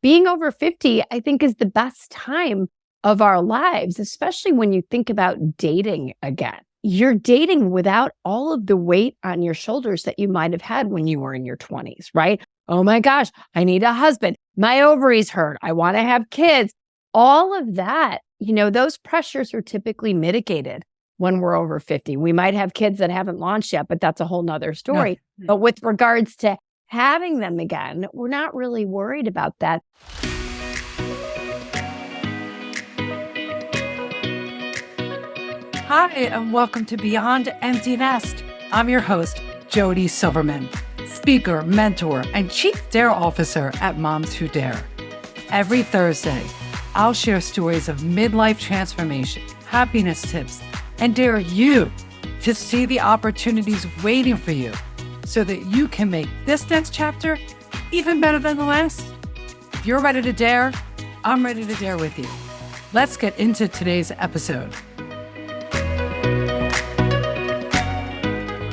being over 50, I think, is the best time of our lives, especially when you think about dating again. You're dating without all of the weight on your shoulders that you might have had when you were in your 20s, right? Oh my gosh, I need a husband. My ovaries hurt. I want to have kids. All of that, those pressures are typically mitigated when we're over 50. We might have kids that haven't launched yet, but that's a whole nother story. No. But with regards to having them again, we're not really worried about that. Hi, and welcome to Beyond Empty Nest. I'm your host, Jody Silverman, speaker, mentor, and Chief Dare Officer at Moms Who Dare. Every Thursday, I'll share stories of midlife transformation, happiness tips, and dare you to see the opportunities waiting for you so that you can make this next chapter even better than the last. If you're ready to dare, I'm ready to dare with you. Let's get into today's episode.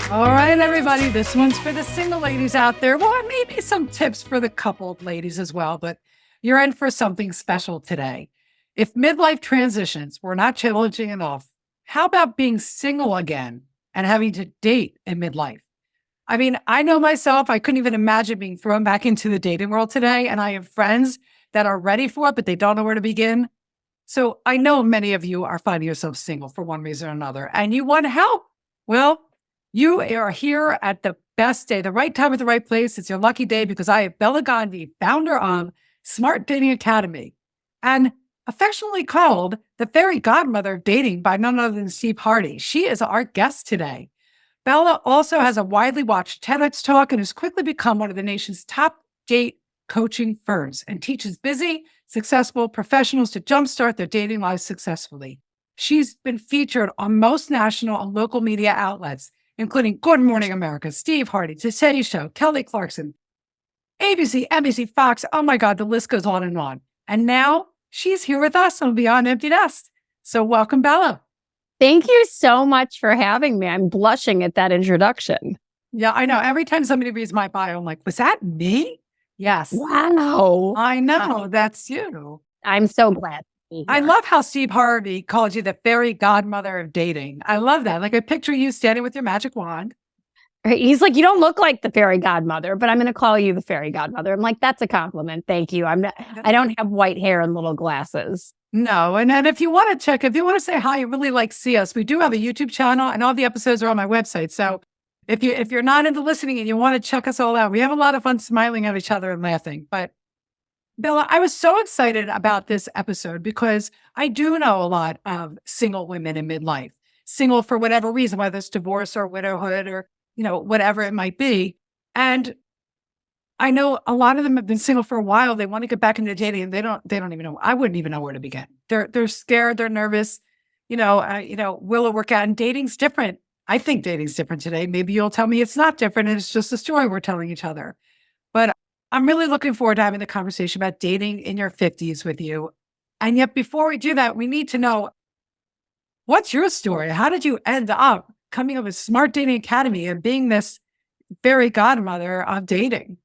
All right, everybody, this one's for the single ladies out there. Well, maybe some tips for the coupled ladies as well, but you're in for something special today. If midlife transitions were not challenging enough, how about being single again and having to date in midlife? I mean, I know myself, I couldn't even imagine being thrown back into the dating world today, and I have friends that are ready for it, but they don't know where to begin. So I know many of you are finding yourself single for one reason or another, and you want help. Well, you are here at the best day, the right time at the right place. It's your lucky day because I have Bela Gandhi, founder of Smart Dating Academy, and affectionately called the fairy godmother of dating by none other than Steve Harvey. She is our guest today. Bela also has a widely watched TEDx Talk and has quickly become one of the nation's top date coaching firms and teaches busy, successful professionals to jumpstart their dating lives successfully. She's been featured on most national and local media outlets, including Good Morning America, Steve Harvey, TEDx Show, Kelly Clarkson, ABC, NBC, Fox. Oh my God, the list goes on and on. And now she's here with us on Beyond Empty Nest. So welcome, Bela. Thank you so much for having me. I'm blushing at that introduction. Yeah, I know. Every time somebody reads my bio, I'm like, was that me? Yes. Wow. I know. That's you. I'm so glad to be here. I love how Steve Harvey called you the fairy godmother of dating. I love that. Like I picture you standing with your magic wand. He's like, you don't look like the fairy godmother, but I'm going to call you the fairy godmother. I'm like, that's a compliment. Thank you. I don't have white hair and little glasses. No. And then if you want to say hi, you really like see us, we do have a YouTube channel and all the episodes are on my website. So if you're not into listening and you want to check us all out, we have a lot of fun smiling at each other and laughing. But Bela, I was so excited about this episode because I do know a lot of single women in midlife, single for whatever reason, whether it's divorce or widowhood or whatever it might be. And I know a lot of them have been single for a while. They want to get back into dating and they don't even know. I wouldn't even know where to begin. They're scared. They're nervous. Will it work out? And dating's different. I think dating's different today. Maybe you'll tell me it's not different and it's just a story we're telling each other. But I'm really looking forward to having the conversation about dating in your 50s with you. And yet before we do that, we need to know, what's your story? How did you end up coming up with Smart Dating Academy and being this fairy godmother of dating?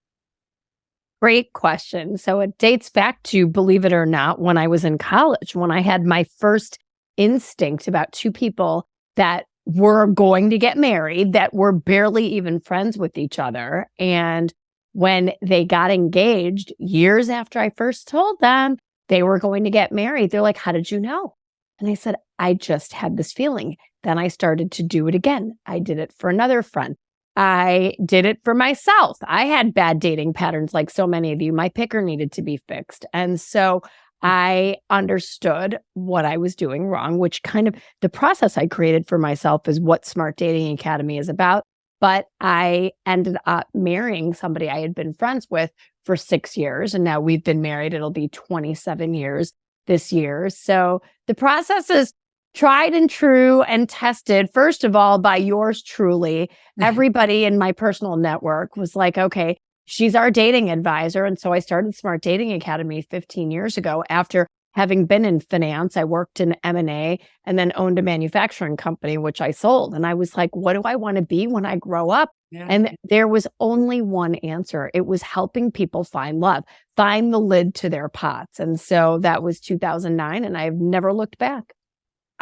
Great question. So it dates back to, believe it or not, when I was in college, when I had my first instinct about two people that were going to get married, that were barely even friends with each other. And when they got engaged, years after I first told them they were going to get married, they're like, how did you know? And I said, I just had this feeling. Then I started to do it again. I did it for another friend. I did it for myself. I had bad dating patterns like so many of you. My picker needed to be fixed. And so I understood what I was doing wrong, which kind of the process I created for myself is what Smart Dating Academy is about. But I ended up marrying somebody I had been friends with for 6 years. And now we've been married. It'll be 27 years this year. So the process is tried and true and tested, first of all, by yours truly. Everybody in my personal network was like, okay, she's our dating advisor. And so I started Smart Dating Academy 15 years ago after having been in finance. I worked in M&A and then owned a manufacturing company, which I sold. And I was like, what do I want to be when I grow up? Yeah. And there was only one answer. It was helping people find love, find the lid to their pots. And so that was 2009, and I've never looked back.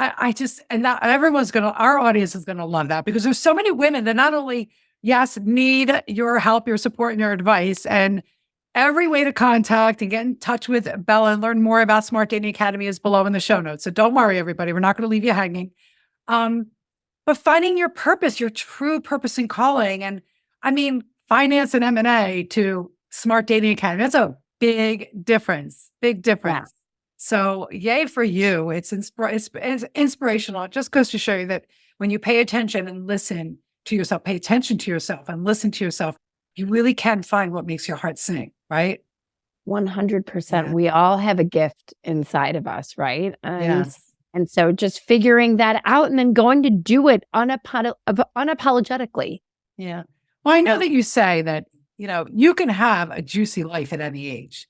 I just, and that our audience is going to love that, because there's so many women that not only, yes, need your help, your support, and your advice. And every way to contact and get in touch with Bela and learn more about Smart Dating Academy is below in the show notes. So don't worry, everybody. We're not going to leave you hanging. But finding your purpose, your true purpose and calling. And I mean, finance and M&A to Smart Dating Academy, that's a big difference, big difference. So yay for you. It's inspirational. It just goes to show you that when you pay attention and listen to yourself, pay attention to yourself and listen to yourself, you really can find what makes your heart sing, right? 100%. Yeah. We all have a gift inside of us, right? Yes. And so just figuring that out and then going to do it unapologetically. Yeah. Well, I know that you say that, you can have a juicy life at any age.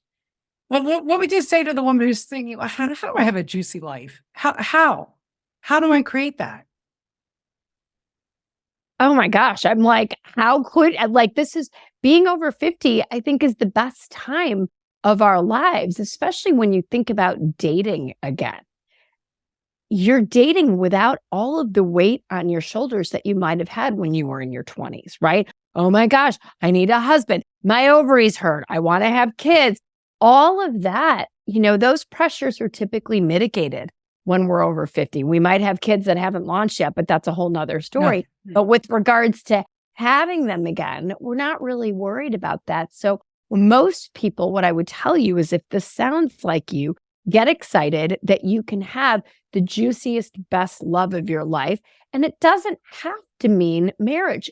Well, what would you say to the woman who's thinking, well, how do I have a juicy life? How do I create that? Oh my gosh. I'm like, how could, this is being over 50, I think is the best time of our lives, especially when you think about dating again. You're dating without all of the weight on your shoulders that you might have had when you were in your 20s, right? Oh my gosh, I need a husband. My ovaries hurt. I want to have kids. All of that, those pressures are typically mitigated when we're over 50. We might have kids that haven't launched yet, but that's a whole nother story. Yeah. But with regards to having them again, we're not really worried about that. So most people, what I would tell you is if this sounds like you, get excited that you can have the juiciest, best love of your life. And it doesn't have to mean marriage.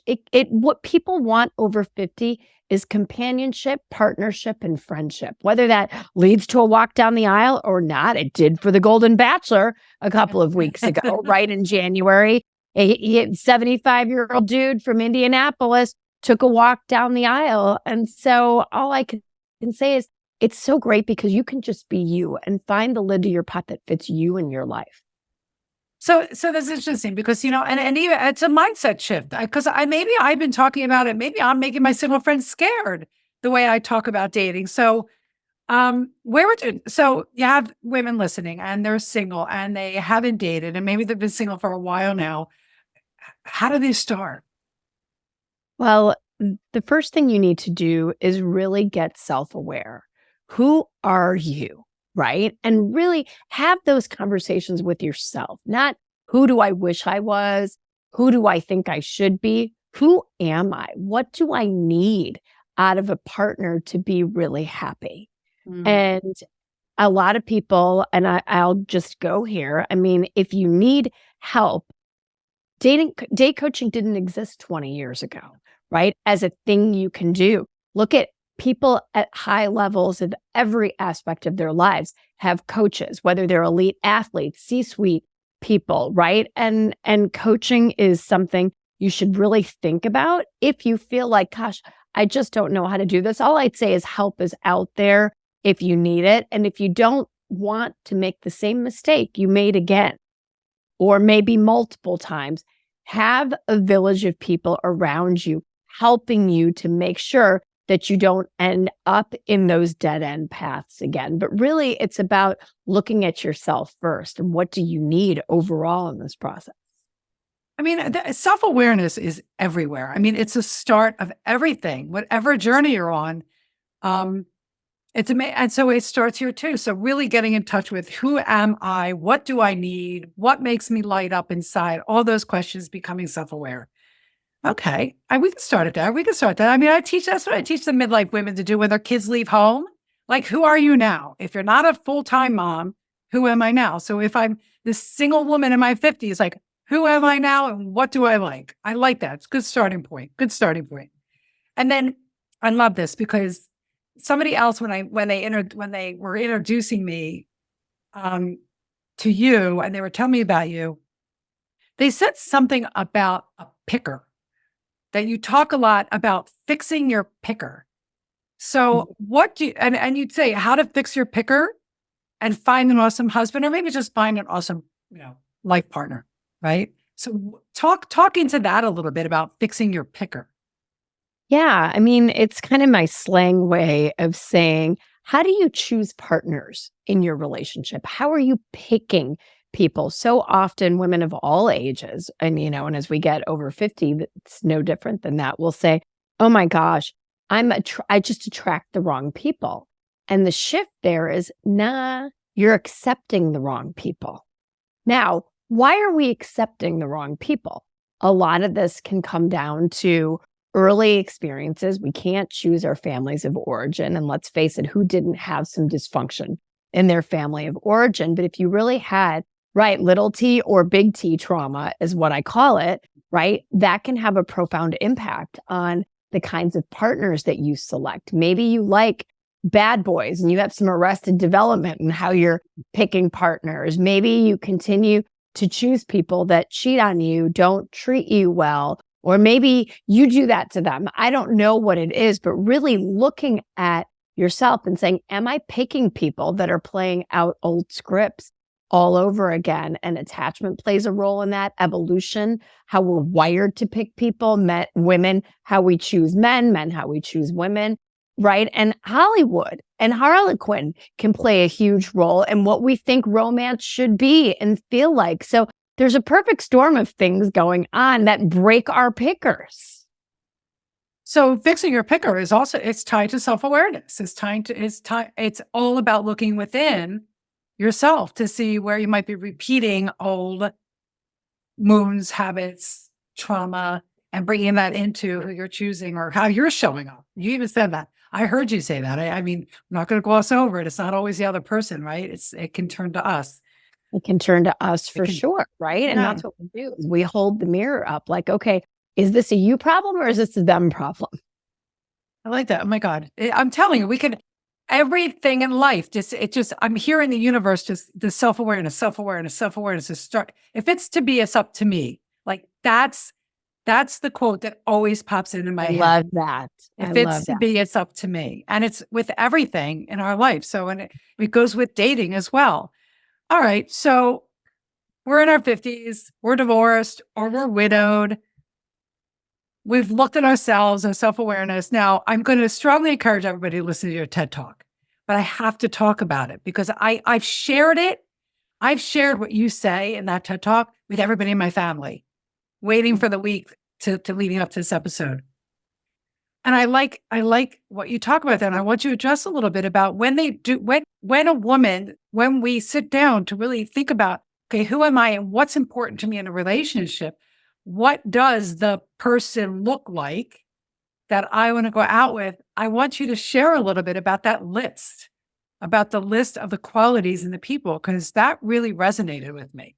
What people want over 50 is companionship, partnership, and friendship. Whether that leads to a walk down the aisle or not, it did for the Golden Bachelor a couple of weeks ago, right in January. A 75-year-old dude from Indianapolis took a walk down the aisle. And so all I can say is it's so great because you can just be you and find the lid to your pot that fits you in your life. So that's interesting because, and even it's a mindset shift because maybe I've been talking about it. Maybe I'm making my single friends scared the way I talk about dating. So, so you have women listening and they're single and they haven't dated and maybe they've been single for a while now. How do they start? Well, the first thing you need to do is really get self-aware. Who are you? Right? And really have those conversations with yourself. Not who do I wish I was? Who do I think I should be? Who am I? What do I need out of a partner to be really happy? And a lot of people, and I'll just go here. I mean, if you need help, date coaching didn't exist 20 years ago, right? As a thing you can do. Look at people at high levels of every aspect of their lives have coaches, whether they're elite athletes, C-suite people, right? And coaching is something you should really think about. If you feel like, gosh, I just don't know how to do this, all I'd say is help is out there if you need it. And if you don't want to make the same mistake you made again, or maybe multiple times, have a village of people around you helping you to make sure that you don't end up in those dead end paths again. But really, it's about looking at yourself first and what do you need overall in this process. I mean, self-awareness is everywhere. I mean, it's a start of everything, whatever journey you're on. It's amazing. And so it starts here too. So really getting in touch with who am I? What do I need? What makes me light up inside? All those questions, becoming self-aware. Okay. We can start at that. We can start that. I mean, that's what I teach the midlife women to do when their kids leave home. Like, who are you now? If you're not a full-time mom, who am I now? So if I'm this single woman in my 50s, like, who am I now and what do I like? I like that. It's a good starting point. Good starting point. And then I love this because somebody else, when they were introducing me to you and they were telling me about you, they said something about a picker. That you talk a lot about fixing your picker. So what do you, and you'd say how to fix your picker and find an awesome husband, or maybe just find an awesome, life partner, right? So talk into that a little bit about fixing your picker. Yeah, I mean, it's kind of my slang way of saying, how do you choose partners in your relationship? How are you picking people? So often, women of all ages, and as we get over 50, it's no different than that, will say, oh my gosh, I just attract the wrong people. And the shift there is, nah, you're accepting the wrong people. Now, why are we accepting the wrong people? A lot of this can come down to early experiences. We can't choose our families of origin. And let's face it, who didn't have some dysfunction in their family of origin? But if you really had, right, little t or big T trauma is what I call it, right, that can have a profound impact on the kinds of partners that you select. Maybe you like bad boys and you have some arrested development in how you're picking partners. Maybe you continue to choose people that cheat on you, don't treat you well, or maybe you do that to them. I don't know what it is, but really looking at yourself and saying, am I picking people that are playing out old scripts all over again? And attachment plays a role in that. Evolution, how we're wired to pick people, women, how we choose men, how we choose women. Right. And Hollywood and Harlequin can play a huge role in what we think romance should be and feel like. So there's a perfect storm of things going on that break our pickers. So fixing your picker is also, it's tied to self-awareness. It's all about looking within yourself to see where you might be repeating old wounds, habits, trauma, and bringing that into who you're choosing or how you're showing up. You even said that. I heard you say that. I mean, I'm not going to gloss over it. It's not always the other person, right? It can turn to us. It can turn to us for sure, right? Yeah. And that's what we do is we hold the mirror up like, okay, is this a you problem or is this a them problem? I like that. Oh my God. I'm telling you, we could, everything in life, I'm hearing the universe, just the self-awareness to start. If it's to be, it's up to me. Like that's the quote that always pops into my head. I love that. If it's to be, it's up to me. And it's with everything in our life. So, and it goes with dating as well. All right. So we're in our 50s, we're divorced or we're widowed. We've looked at ourselves and self-awareness. Now, I'm going to strongly encourage everybody to listen to your TED Talk, but I have to talk about it because I've shared it. I've shared what you say in that TED Talk with everybody in my family, waiting for the week to leading up to this episode. And I like what you talk about there. And I want you to address a little bit about when we sit down to really think about, okay, who am I and what's important to me in a relationship? What does the person look like that I want to go out with? I want you to share a little bit about that list, about the list of the qualities and the people, because that really resonated with me.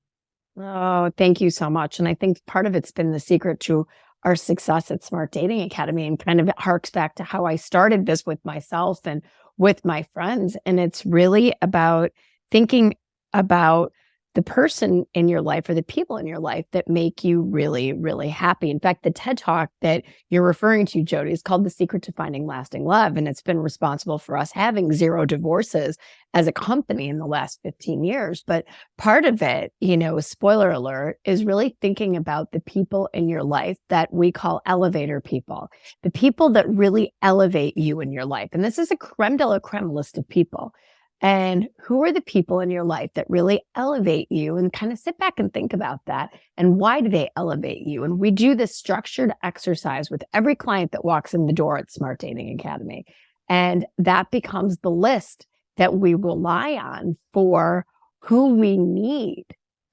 Oh, thank you so much. And I think part of it's been the secret to our success at Smart Dating Academy and kind of harks back to how I started this with myself and with my friends. And it's really about thinking about the person in your life or the people in your life that make you really, really happy. In fact, the TED Talk that you're referring to, Jody, is called The Secret to Finding Lasting Love. And it's been responsible for us having 0 divorces as a company in the last 15 years. But part of it, spoiler alert, is really thinking about the people in your life that we call elevator people, the people that really elevate you in your life. And this is a creme de la creme list of people. And who are the people in your life that really elevate you? And kind of sit back and think about that. And why do they elevate you? And we do this structured exercise with every client that walks in the door at Smart Dating Academy. And that becomes the list that we rely on for who we need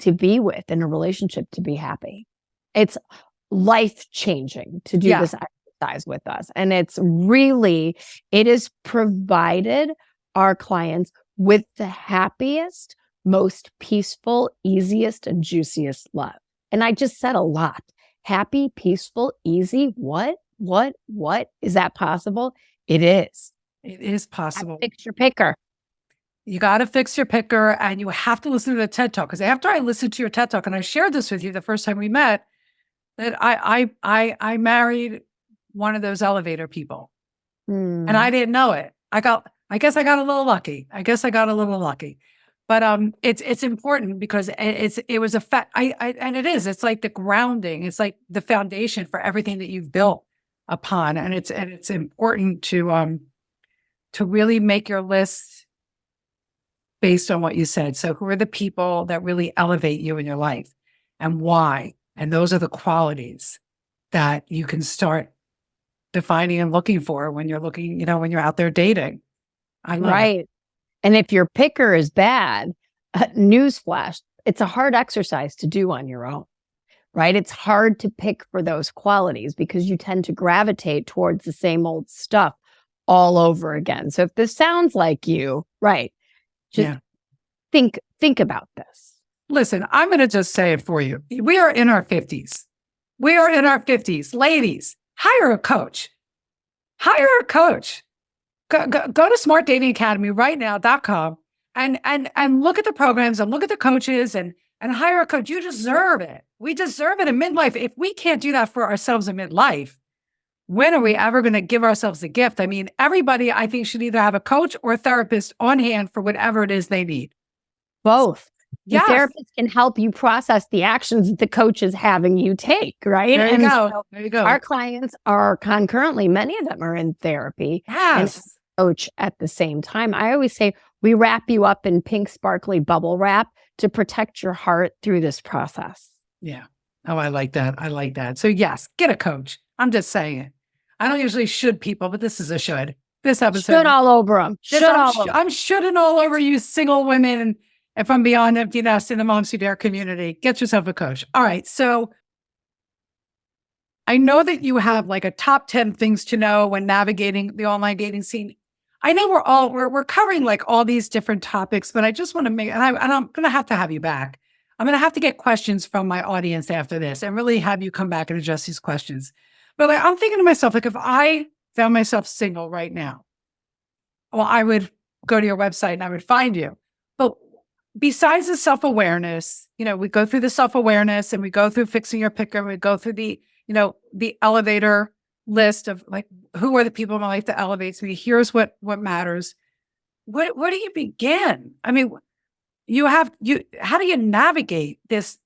to be with in a relationship to be happy. It's life-changing to do this exercise with us. And it is provided our clients with the happiest, most peaceful, easiest, and juiciest love. And I just said a lot. Happy, peaceful, easy. What? Is that possible? It is. It is possible. Fix your picker. You got to fix your picker and you have to listen to the TED Talk. Because after I listened to your TED Talk, and I shared this with you the first time we met, that I married one of those elevator people. And I didn't know it. I guess I got a little lucky. But it's important because it was a fact. And it is. It's like the grounding. It's like the foundation for everything that you've built upon. And it's important to really make your list based on what you said. So who are the people that really elevate you in your life and why? And those are the qualities that you can start defining and looking for when you're looking, when you're out there dating. I love it. Right. And if your picker is bad, newsflash, it's a hard exercise to do on your own, right? It's hard to pick for those qualities because you tend to gravitate towards the same old stuff all over again. So if this sounds like you, right, just think about this. Listen, I'm going to just say it for you. We are in our 50s. We are in our 50s. Ladies, hire a coach. Hire a coach. Go to smartdatingacademy.com and look at the programs and look at the coaches and hire a coach. You deserve it. We deserve it in midlife. If we can't do that for ourselves in midlife, when are we ever going to give ourselves a gift? I mean, everybody, I think, should either have a coach or a therapist on hand for whatever it is they need. Both. The Yes. therapist can help you process the actions that the coach is having you take, right? There you go. So There you go. our clients are concurrently, many of them are in therapy and Yes. coach at the same time. I always say we wrap you up in pink sparkly bubble wrap to protect your heart through this process. Yeah. Oh, I like that. I like that. So yes, get a coach. I'm just saying it. I don't usually should people, but this is a should. This episode. Should all over them. I'm shoulding all over you single women and from beyond empty nest in the Moms Who Dare community. Get yourself a coach. All right. So I know that you have like a top 10 things to know when navigating the online dating scene. I know we're covering like all these different topics, but I just want to make, and I'm going to have you back. I'm going to have to get questions from my audience after this and really have you come back and address these questions. But like, I'm thinking to myself, like if I found myself single right now, well, I would go to your website and I would find you. But besides the self-awareness, we go through the self-awareness and we go through fixing your picker. We go through the elevator list of like, who are the people in my life that elevates me? Here's what matters. Where do you begin? I mean, how do you navigate this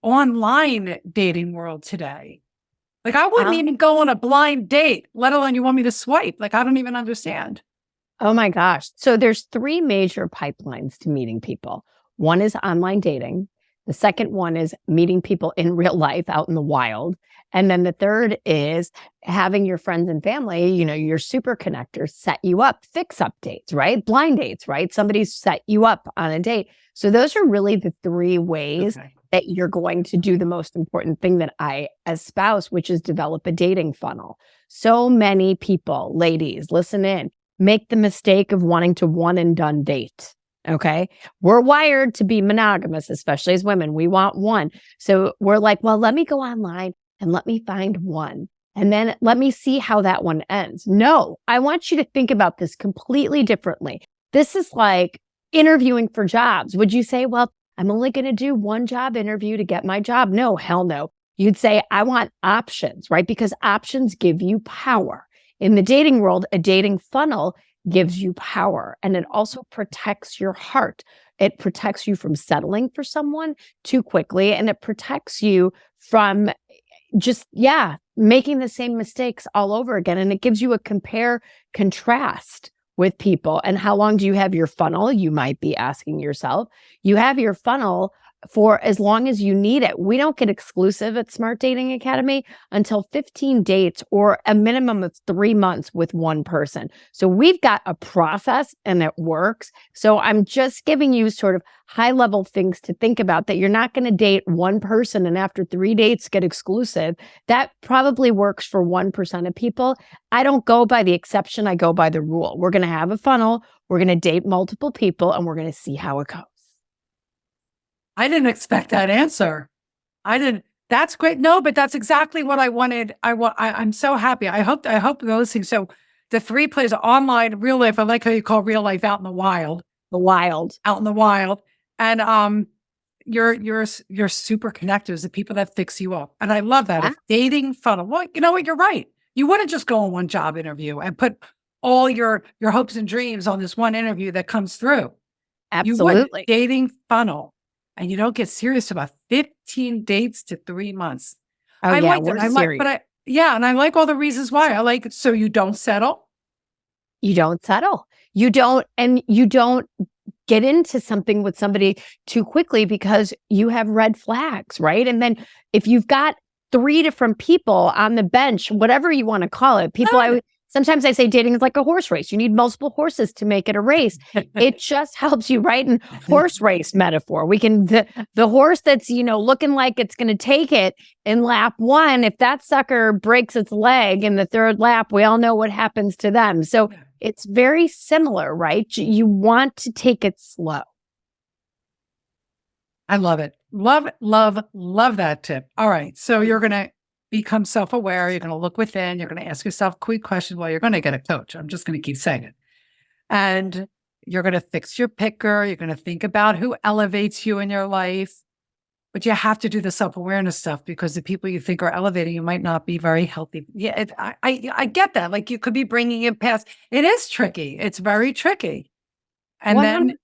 online dating world today? Like I wouldn't even go on a blind date, let alone you want me to swipe. Like, I don't even understand. Oh my gosh. So there's 3 major pipelines to meeting people. One is online dating. The second one is meeting people in real life out in the wild. And then the third is having your friends and family, your super connectors set you up, fix up dates, right? Blind dates, right? Somebody's set you up on a date. So those are really the 3 ways that you're going to do the most important thing that I espouse, which is develop a dating funnel. So many people, ladies, listen in, make the mistake of wanting to one and done date. Okay. We're wired to be monogamous, especially as women. We want one. So we're like, well, let me go online and let me find one. And then let me see how that one ends. No, I want you to think about this completely differently. This is like interviewing for jobs. Would you say, well, I'm only going to do one job interview to get my job? No, hell no. You'd say, I want options, right? Because options give you power. In the dating world, a dating funnel gives you power, and it also protects your heart. It protects you from settling for someone too quickly, and it protects you from just, making the same mistakes all over again. And it gives you a compare contrast with people. And how long do you have your funnel? You might be asking yourself. You have your funnel for as long as you need it. We don't get exclusive at Smart Dating Academy until 15 dates or a minimum of 3 months with one person. So we've got a process and it works. So I'm just giving you sort of high level things to think about, that you're not going to date one person and after 3 dates get exclusive. That probably works for 1% of people. I don't go by the exception. I go by the rule. We're going to have a funnel. We're going to date multiple people and we're going to see how it goes. I didn't expect that answer. That's great. No, but that's exactly what I wanted. I'm so happy. I hope those things. So the 3 plays online, real life. I like how you call real life out in the wild. Out in the wild. And your super connectors, the people that fix you up. And I love that. A dating funnel. Well, you know what? You're right. You wouldn't just go on one job interview and put all your hopes and dreams on this one interview that comes through. Absolutely. Dating funnel. And you don't get serious about 15 dates to 3 months. Oh, we're serious. Yeah. And I like all the reasons why. I like, so you don't settle. You don't settle. You don't get into something with somebody too quickly because you have red flags, right? And then if you've got 3 different people on the bench, whatever you want to call it, sometimes I say dating is like a horse race. You need multiple horses to make it a race. It just helps you, right? And horse race metaphor. We can, the horse that's, looking like it's going to take it in lap 1, if that sucker breaks its leg in the 3rd lap, we all know what happens to them. So it's very similar, right? You want to take it slow. I love it. Love, love, love that tip. All right. So you're going to become self-aware. You're going to look within. You're going to ask yourself quick questions. Well, you're going to get a coach. I'm just going to keep saying it. And you're going to fix your picker. You're going to think about who elevates you in your life. But you have to do the self-awareness stuff because the people you think are elevating you might not be very healthy. Yeah, I get that. Like you could be bringing it past. It is tricky. It's very tricky. And 100%.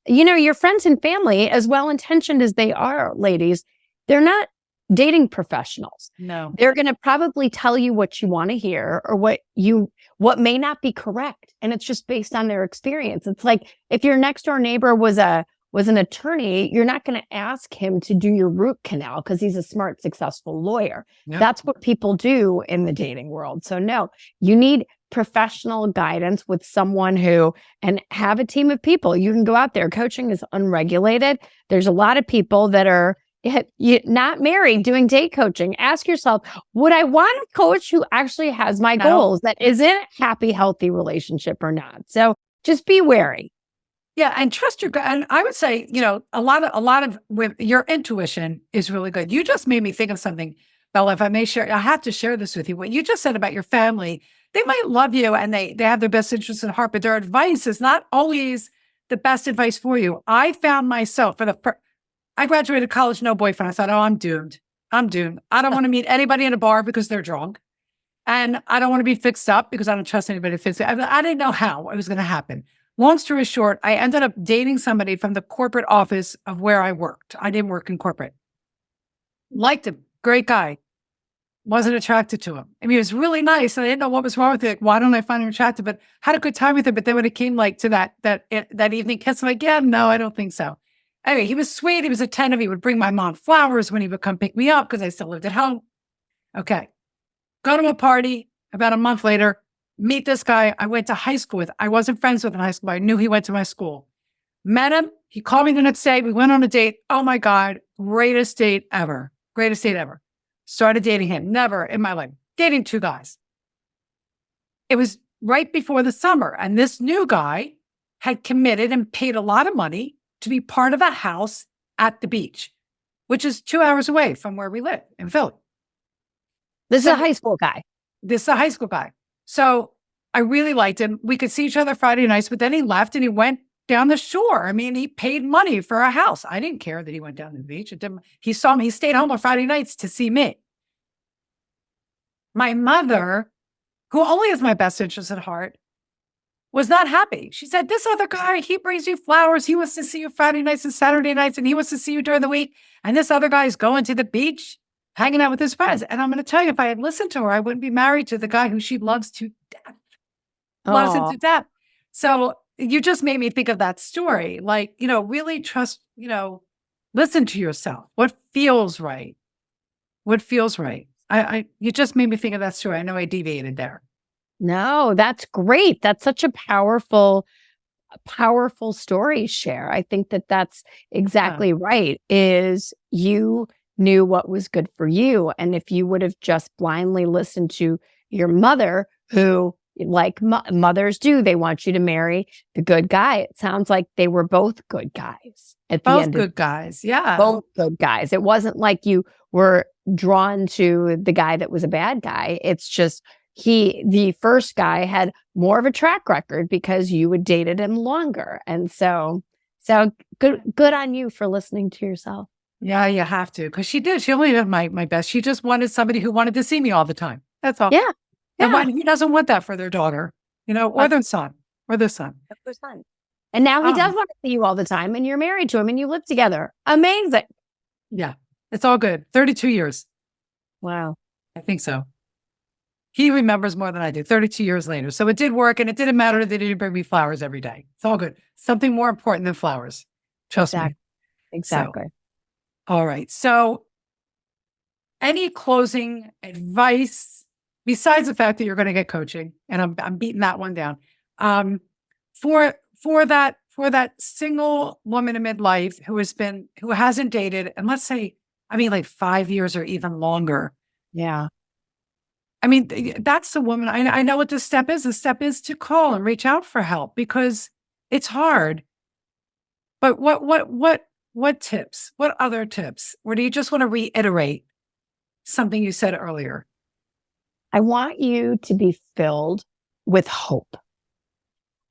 then, Your friends and family, as well-intentioned as they are, ladies, they're not dating professionals. no, They're going to probably tell you what you want to hear or what may not be correct. And it's just based on their experience. It's like if your next door neighbor was an attorney, you're not going to ask him to do your root canal because he's a smart, successful lawyer. Yep. That's what people do in the dating world. So no, you need professional guidance with someone and have a team of people. You can go out there. Coaching is unregulated. There's a lot of people that are not married doing date coaching. Ask yourself, would I want a coach who actually has my goals, that is in a happy, healthy relationship or not? So just be wary. Yeah, and trust your gut. And I would say, a lot of your intuition is really good. You just made me think of something, Bella. If I may share, I have to share this with you. What you just said about your family, they might love you and they have their best interests at heart, but their advice is not always the best advice for you. I found myself I graduated college, no boyfriend. I thought, oh, I'm doomed. I'm doomed. I don't want to meet anybody in a bar because they're drunk. And I don't want to be fixed up because I don't trust anybody to fix it. I didn't know how it was going to happen. Long story short, I ended up dating somebody from the corporate office of where I worked. I didn't work in corporate. Liked him. Great guy. Wasn't attracted to him. I mean, he was really nice. And I didn't know what was wrong with it. Like, why don't I find him attractive? But had a good time with him. But then when it came to that evening kiss, I'm like, yeah, no, I don't think so. Anyway, he was sweet. He was attentive. He would bring my mom flowers when he would come pick me up because I still lived at home. Okay. Go to a party. About a month later, meet this guy I went to high school with. I wasn't friends with in high school, but I knew he went to my school. Met him. He called me the next day. We went on a date. Oh my God. Greatest date ever. Greatest date ever. Started dating him. Never in my life. Dating 2 guys. It was right before the summer. And this new guy had committed and paid a lot of money to be part of a house at the beach, which is 2 hours away from where we live in Philly. This is a high school guy. This is a high school guy. So I really liked him. We could see each other Friday nights, but then he left and he went down the shore. I mean, he paid money for a house. I didn't care that he went down to the beach. He saw me. He stayed home on Friday nights to see me. My mother, who only has my best interest at heart, was not happy. She said, this other guy, he brings you flowers. He wants to see you Friday nights and Saturday nights, and he wants to see you during the week. And this other guy is going to the beach, hanging out with his friends. And I'm going to tell you, if I had listened to her, I wouldn't be married to the guy who she loves to death. Loves him to death. So you just made me think of that story. Like, really trust, listen to yourself. What feels right? What feels right? You just made me think of that story. I know I deviated there. No, that's great. That's such a powerful story share. I think that's exactly right, is you knew what was good for you. And if you would have just blindly listened to your mother, who, like mothers do, they want you to marry the good guy. It sounds like they were both good guys at the end. Both good guys. Yeah. Both good guys. It wasn't like you were drawn to the guy that was a bad guy. It's just the first guy had more of a track record because you had dated him longer. And so good on you for listening to yourself. Yeah, you have to. Because she did. She only did my best. She just wanted somebody who wanted to see me all the time. That's all. Yeah. And who doesn't want that for their daughter, or their son, And now he does want to see you all the time, and you're married to him and you live together. Amazing. Yeah. It's all good. 32 years. Wow. I think so. He remembers more than I do, 32 years later. So it did work, and it didn't matter that they didn't bring me flowers every day. It's all good. Something more important than flowers. Trust me. Exactly. So, all right. So any closing advice besides the fact that you're going to get coaching, and I'm beating that one down, for that single woman in midlife who hasn't dated, and let's say, I mean, like 5 years or even longer. Yeah. I mean, that's the woman. I know what the step is. The step is to call and reach out for help because it's hard. But what tips? What other tips? Or do you just want to reiterate something you said earlier? I want you to be filled with hope.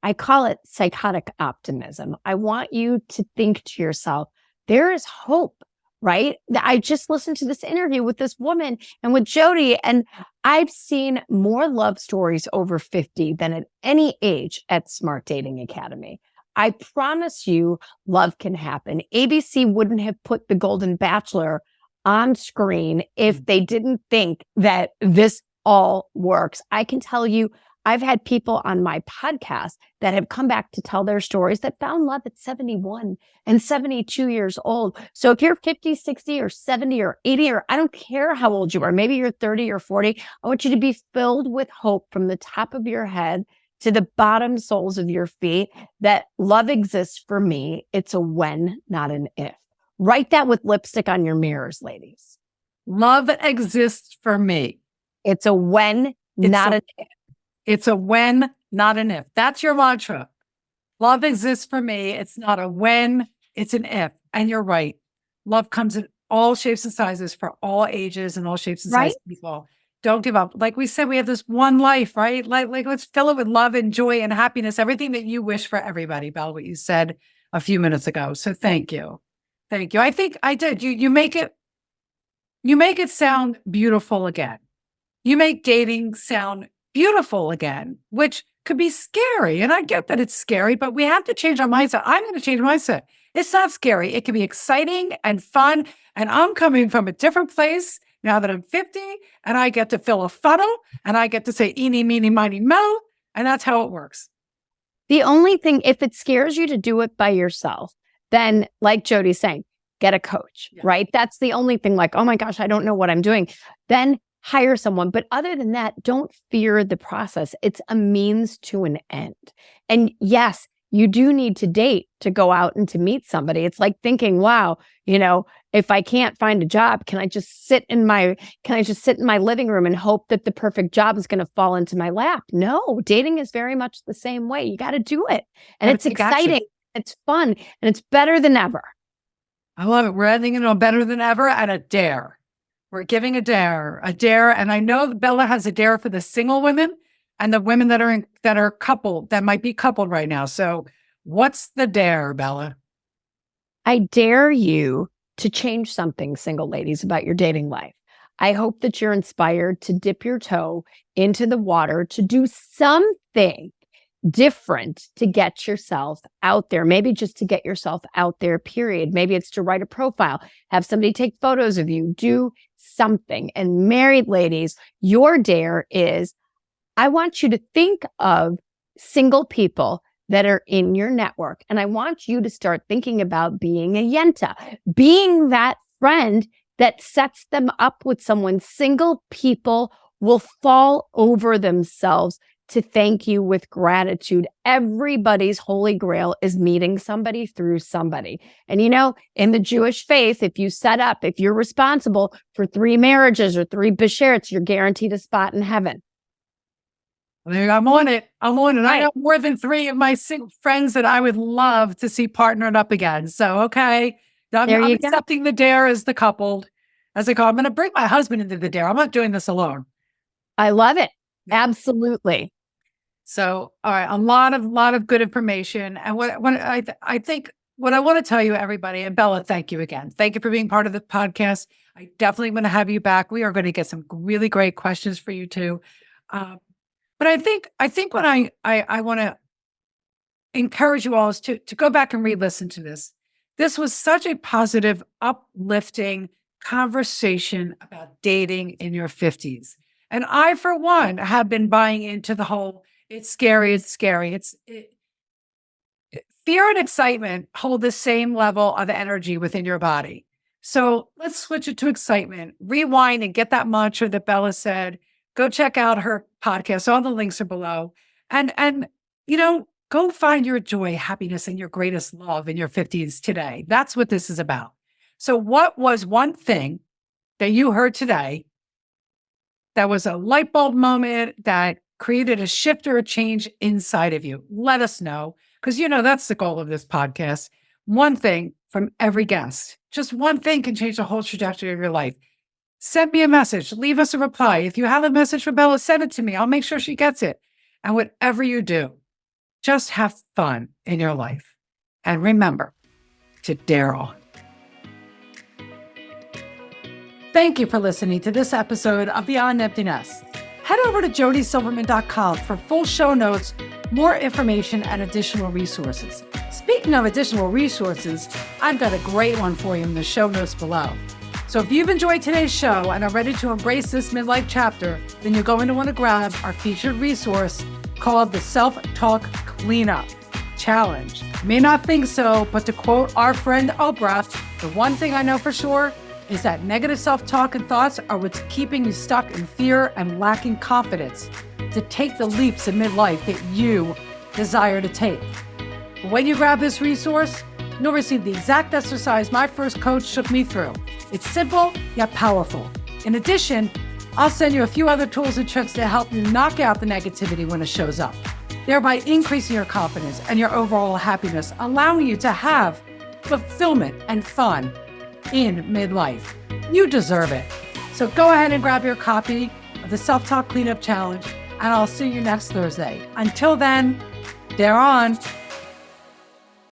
I call it psychotic optimism. I want you to think to yourself, there is hope, right? I just listened to this interview with this woman and with Jody, and I've seen more love stories over 50 than at any age at Smart Dating Academy. I promise you, love can happen. ABC wouldn't have put The Golden Bachelor on screen if they didn't think that this all works. I can tell you, I've had people on my podcast that have come back to tell their stories that found love at 71 and 72 years old. So if you're 50, 60, or 70 or 80, or I don't care how old you are, maybe you're 30 or 40, I want you to be filled with hope from the top of your head to the bottom soles of your feet that love exists for me. It's a when, not an if. Write that with lipstick on your mirrors, ladies. Love exists for me. It's a when, not an if. It's a when, not an if. That's your mantra. Love exists for me. It's not a when, it's an if. And you're right. Love comes in all shapes and sizes for all ages and all shapes and sizes of people. Don't give up. Like we said, we have this one life, right? Like let's fill it with love and joy and happiness. Everything that you wish for everybody, Belle, what you said a few minutes ago. So thank you. Thank you. I think I did. You make it sound beautiful again. You make dating sound beautiful again, which could be scary. And I get that it's scary, but we have to change our mindset. I'm going to change my mindset. It's not scary. It can be exciting and fun. And I'm coming from a different place now that I'm 50, and I get to fill a funnel, and I get to say eeny, meeny, miny, mo, and that's how it works. The only thing, if it scares you to do it by yourself, then like Jody's saying, get a coach, right? That's the only thing, like, oh my gosh, I don't know what I'm doing. Then hire someone. But other than that, don't fear the process. It's a means to an end. And yes, you do need to date to go out and to meet somebody. It's like thinking, wow, if I can't find a job, can I just sit in my living room and hope that the perfect job is going to fall into my lap? No, dating is very much the same way. You got to do it. And it's exciting. It's fun. And it's better than ever. I love it. We're ending it on better than ever and a dare. We're giving a dare. And I know Bella has a dare for the single women and the women that are coupled, that might be coupled right now. So what's the dare, Bella? I dare you to change something, single ladies, about your dating life. I hope that you're inspired to dip your toe into the water, to do something different to get yourself out there. Maybe just to get yourself out there, period. Maybe it's to write a profile, have somebody take photos of you, do something. And married ladies, your dare is, I want you to think of single people that are in your network. And I want you to start thinking about being a yenta, being that friend that sets them up with someone. Single people will fall over themselves to thank you with gratitude. Everybody's holy grail is meeting somebody through somebody. And in the Jewish faith, if you're responsible for 3 marriages or 3 basherets, you're guaranteed a spot in heaven. I'm on it. Right. I know more than 3 of my single friends that I would love to see partnered up again. So, okay. I'm accepting the dare as the coupled. As I call, I'm going to bring my husband into the dare. I'm not doing this alone. I love it. Absolutely. So, all right, a lot of good information. And what I think what I want to tell you, everybody, and Bella, thank you again. Thank you for being part of the podcast. I definitely want to have you back. We are going to get some really great questions for you too. But I think what I want to encourage you all is to go back and re-listen to this. This was such a positive, uplifting conversation about dating in your 50s. And I, for one, have been buying into the whole, it's scary, it's scary. Fear and excitement hold the same level of energy within your body. So let's switch it to excitement. Rewind and get that mantra that Bella said. Go check out her podcast. All the links are below. And go find your joy, happiness, and your greatest love in your 50s today. That's what this is about. So what was one thing that you heard today that was a light bulb moment that created a shift or a change inside of you? Let us know, because that's the goal of this podcast. One thing from every guest, just one thing can change the whole trajectory of your life. Send me a message, leave us a reply. If you have a message for Bella, send it to me. I'll make sure she gets it. And whatever you do, just have fun in your life. And remember to dare on. Thank you for listening to this episode of Beyond Emptiness. Head over to jodysilverman.com for full show notes, more information, and additional resources. Speaking of additional resources, I've got a great one for you in the show notes below. So if you've enjoyed today's show and are ready to embrace this midlife chapter, then you're going to want to grab our featured resource called the Self-Talk Cleanup Challenge. You may not think so, but to quote our friend Oprah, the one thing I know for sure is that negative self-talk and thoughts are what's keeping you stuck in fear and lacking confidence to take the leaps in midlife that you desire to take. When you grab this resource, you'll receive the exact exercise my first coach took me through. It's simple, yet powerful. In addition, I'll send you a few other tools and tricks to help you knock out the negativity when it shows up, thereby increasing your confidence and your overall happiness, allowing you to have fulfillment and fun in midlife. You deserve it. So go ahead and grab your copy of the Self-Talk Cleanup Challenge, and I'll see you next Thursday. Until then, dare on.